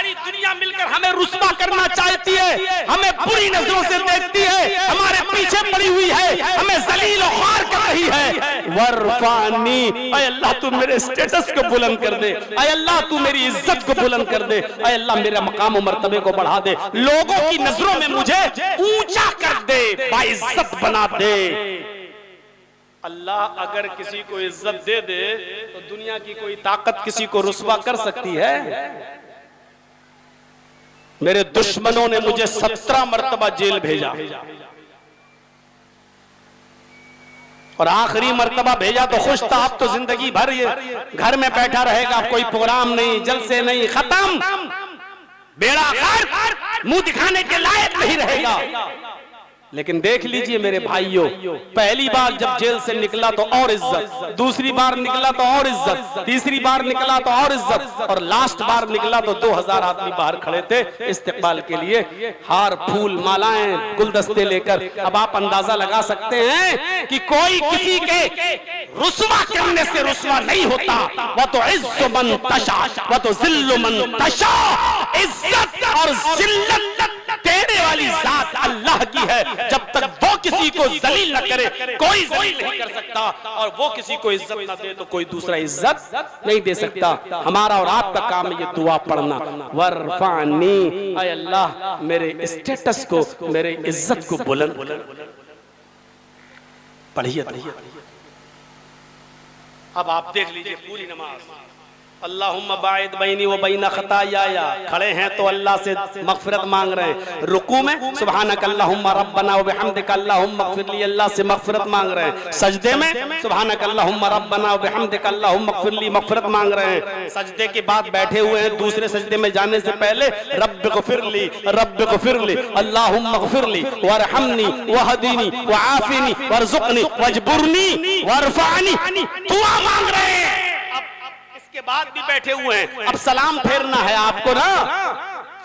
सारी दुनिया मिलकर हमें रुस्वा करना चाहती है, हमें बुरी नजरों से देखती है, हमारे पीछे पड़ी हुई है, हमें जलील और ख्वार कर रही है। वरफानी, ऐ अल्लाह तू मेरे स्टेटस को बुलंद कर दे, ऐ अल्लाह तू मेरी इज्जत को बुलंद कर दे, ऐ अल्लाह मेरे मकाम और मर्तबे को बढ़ा दे, लोगों की नजरों में मुझे ऊंचा कर दे, बाइज्जत बना दे। अल्लाह अगर किसी को इज्जत दे दे तो दुनिया की कोई ताकत किसी को रुस्वा कर सकती है? मेरे दुश्मनों ने मुझे 17 मरतबा जेल भेजा और आखिरी मरतबा भेजा तो खुश था, अब तो जिंदगी भर ये घर में बैठा रहेगा, कोई प्रोग्राम नहीं, जलसे नहीं, खत्म, बेड़ा गर्क, मुंह दिखाने के लायक नहीं रहेगा। लेकिन देख लीजिए मेरे भाइयों, पहली बार जब जेल से निकला तो और इज्जत, दूसरी बार निकला तो और इज्जत, तीसरी बार निकला तो और इज्जत, और लास्ट बार निकला तो 2000 आदमी बाहर खड़े थे इस्तेकबाल के लिए, हार फूल मालाएं गुलदस्ते लेकर। अब आप अंदाजा लगा सकते हैं कि कोई किसी के रुस्वा करने से रुस्वा नहीं होता। वह तो इज्जत मन तशा, वह तो जिल्ल मन तशा, इज्जत और जिल्लत देने वाली जात अल्लाह की है। जब तक वो किसी को जलील न करे कोई जलील नहीं कर सकता, और वो किसी को इज्जत न दे तो कोई दूसरा इज्जत नहीं दे सकता। हमारा और आपका काम है ये दुआ पढ़ना, वरफानी, ऐ अल्लाह मेरे स्टेटस को, मेरे इज्जत को बुलंद। पढ़िए। अब आप देख लीजिए पूरी नमाज, अल्लाहुम्मा बाइद बैनी व बैना खताया, खड़े हैं तो अल्लाह से मगफिरत मांग रहे हैं, रुकू में सुबहानक अल्लाहुम्मा रब्बना व बिहम्दिका अल्लाहुम्मा इग़फिरली, अल्लाह से मगफिरत मांग रहे हैं, सजदे में सुबहानक अल्लाहुम्मा रब्बना व बिहम्दिका अल्लाहुम्मा इग़फिरली, मगफिरत मांग रहे हैं, सजदे के बाद बैठे हुए हैं, दूसरे सजदे में जाने से पहले रब्बिग़फिरली, रब्बिग़फिरली, अल्लाहुम्मा इग़फिरली वरहमनी वहदीनी वआफिनी वरज़ुक़नी वजबुरनी वरफ़अनी, दुआ मांग रहे हैं। के बाद भी बैठे हुए हैं, अब सलाम फेरना है आपको ना,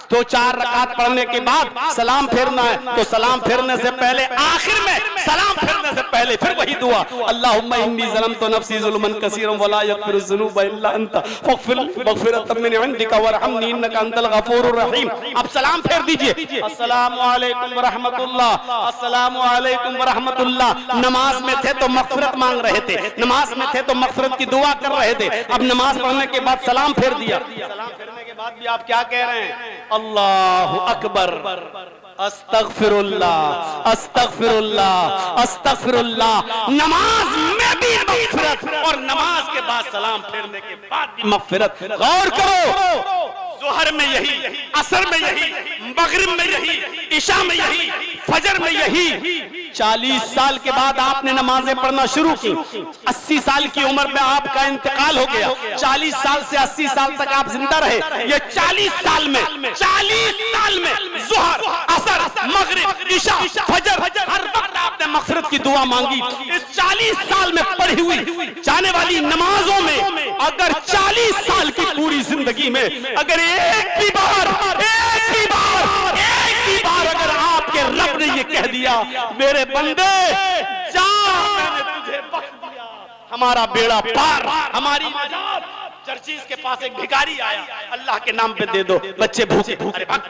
तो 4 रकात पढ़ने के बाद सलाम फेरना है, तो सलाम फेरने से पहले आखिर में सलाम फेरने से पहले फिर वही दुआ, अल्लाहुम्मा इन्नी ज़लमतु नफ्सी ज़ुल्मन कसीरन वला यग़फिरुज़्ज़ुनूबा इल्ला अंता फ़ग़फ़िर मग़फ़िरतम मिन इंदिका वरहमनी इन्नका अंतल गफ़ूरुर रहीम। अब सलाम फेर दीजिए, अस्सलामु अलैकुम व रहमतुल्लाह, अस्सलामु अलैकुम व रहमतुल्लाह। नमाज में थे तो मग़फ़िरत मांग रहे थे, नमाज में थे तो मग़फ़िरत की दुआ कर रहे थे, अब नमाज पढ़ने के बाद सलाम फेर दिया, सलाम फेरने के बाद भी आप क्या कह रहे हैं? अल्लाहु अकबर, अस्तगफिरुल्लाह, अस्तगफिरुल्लाह, अस्तगफिरुल्लाह। नमाज में भी मग़फ़िरत और नमाज के बाद सलाम फेरने के बाद भी मग़फ़िरत। गौर करो, ज़ोहर में यही, असर में यही, मगरिब में यही, इशा में यही, फजर में यही। 40 साल के बाद आपने नमाजें पढ़ना शुरू की, 80 साल की उम्र में आपका इंतकाल हो गया, 40 साल से 80 साल तक आप जिंदा रहे। ये 40 साल में ज़ोहर, असर, मगरिब, इशा, फजर, हर वक्त आपने मग़फ़िरत की दुआ मांगी। इस 40 साल में पढ़ी हुई जाने वाली नमाजों में अगर 40 साल की पूरी जिंदगी में अगर एक भी बार अगर आपके रब ने ये कह दिया, मेरे बंदे जा, मैंने तुझे बख्श दिया, हमारा बेड़ा पार, हमारी नजात। चर्चिज के पास एक भिखारी आया, अल्लाह के नाम पे दे दो, बच्चे भूखे, अरे भाग,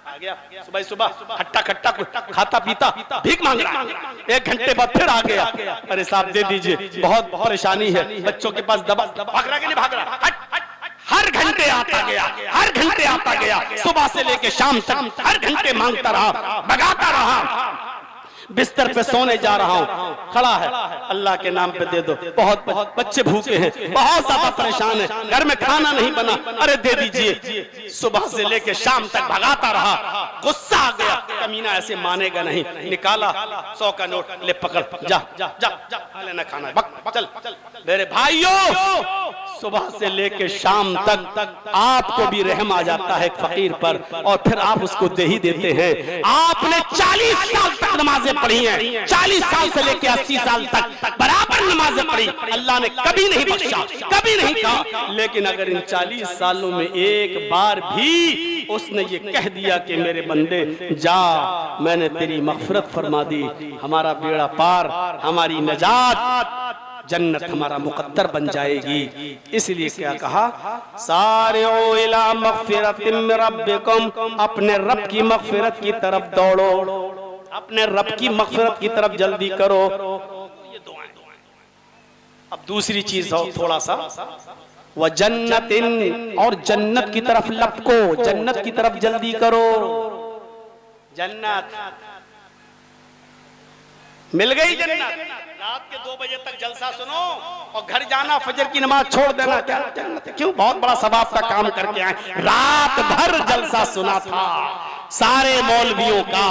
आ गया, सुबह सुबह खट्टा खाता पीता भीख मांग रहा है। 1 घंटे बाद फिर आ गया, अरे साहब दे दीजिए, बहुत परेशानी है, बच्चों के पास दवा, भाग रहा कि नहीं भाग रहा? हर घंटे आता गया, हर घंटे आता गया, सुबह से लेके शाम तक हर घंटे मांगता रहा, भगाता रहा। बिस्तर पे सोने जा रहा हूँ, खड़ा है, अल्लाह के नाम पे दे दो, बहुत बच्चे भूखे हैं, बहुत ज्यादा परेशान है, घर में खाना नहीं बना, अरे दे दीजिए। सुबह से लेके शाम तक भगाता रहा, गुस्सा आ गया, कमीना ऐसे मानेगा नहीं, निकाला 100 का नोट, ले पकड़, जा लेना खाना, चल। मेरे भाइयों, सुबह से लेके शाम तक आपको भी रहम आ जाता है फकीर पर, और फिर आप उसको दे ही देते हैं। आपने 40 साल तक नमाजें पढ़ी हैं, 40 साल से लेके 80 साल तक बराबर नमाजें पढ़ी, अल्लाह ने कभी नहीं बख्शा, कभी नहीं कहा। लेकिन अगर इन 40 सालों में एक बार भी उसने ये कह दिया कि मेरे बंदे जा, मैंने तेरी मग़फ़िरत फरमा दी, हमारा बेड़ा पार, हमारी नजात, जन्नत हमारा मुकद्दर बन जाएगी। इसलिए क्या कहा, सारिओ इला मग़फ़िरतिम मिन रब्बिकुम, अपने रब की मग़फ़िरत की तरफ दौड़ो, अपने रब की मग़फ़िरत की तरफ जल्दी करो। ये दुआएं। अब दूसरी चीज हो थोड़ा सा, व जन्नतिन, और जन्नत की तरफ लपको, जन्नत की तरफ जल्दी करो। जन्नत मिल गई, जन्नत रात के 2 बजे तक जलसा सुनो और घर जाना, फजर की नमाज छोड़ देना, क्या जन्नत है? क्यों? बहुत बड़ा सवाब का काम करके आए, रात भर जलसा सुना था सारे मौलवियों का।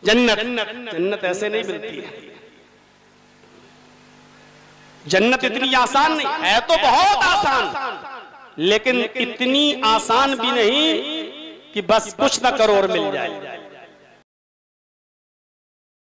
जन्नत ऐसे नहीं मिलती है। जन्नत इतनी आसान नहीं है, तो बहुत आसान, लेकिन इतनी आसान भी नहीं कि बस कुछ ना करो और मिल जाए।